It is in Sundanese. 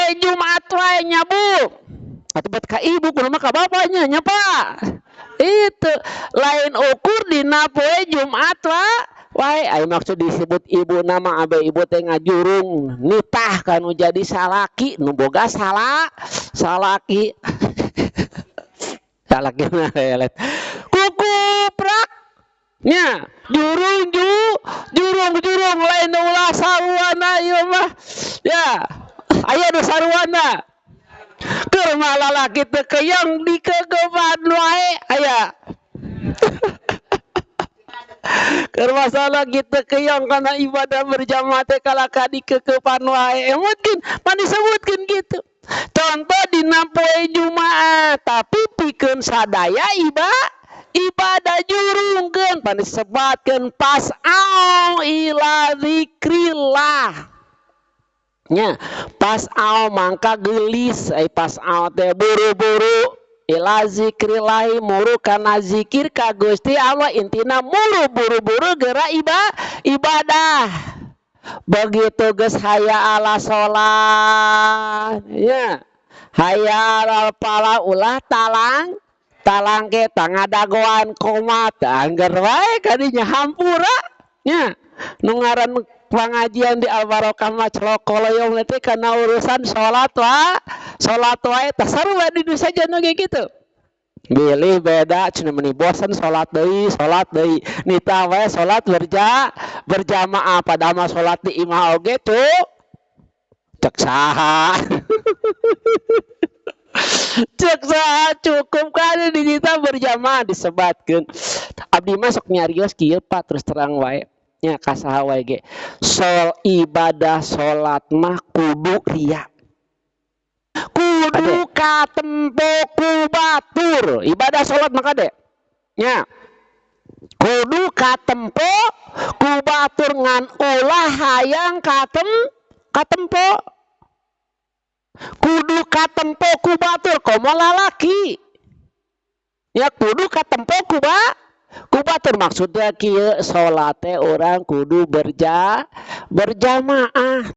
poe Jumat wae nya Bu. Atuh buat ka ibu kudu mah ka bapaknya nya Pak. Itu lain ukur dina poe Jumat wae aya maksud disebut ibu nama abe ibu teh ngajurung nitah kanu jadi salaki nu boga salaki salaki mah lelet kuku prak nya jurung lain ulah saruana ieu mah ya aya nu saruana keur malalaki teu keuyang dikegeban wae aya keur masalah kita keuyang kana ibadah berjamaah teh kalaka dikekepan wae mungkin pan disebutkeun gitu contoh dina poe Jumaah tapi pikeun sadaya ibadah jurungkeun pan disebutkeun pas'au ila zikrillah nya pas'au mangka geulis ai pas'au teh buru-buru ila zikrillahi muru kana zikir ka Gusti Allah intina muru buru-buru geura ibadah begitu geus haya ala sholat ya haya ala pala ulah talang ke tangadagoan komat angger wae kadinya hampura nya nu ngaran pengajian di Al-Barokah mah celokoloyong teh kana urusan salat wae tasarua di nu saja nu gitu. Bilih beda cenah meuni bosan salat deui nita wae salat berjamaah padahal mah salat di imah oge cek saha. Cek saha cukup kan di nita berjamaah disebatkeun. Abdi mah sok nyarios kieu Pak terus terang wae. Nya kasaha wae ge ibadah salat mah kudu ria kudu katempo ku batur ibadah salat mah kade nya kudu katempo ku batur ngan ulah hayang katempo kudu katempo ku batur komo lalaki ya kudu katempo ku batur maksudnya kieu salat teh urang kudu berjamaah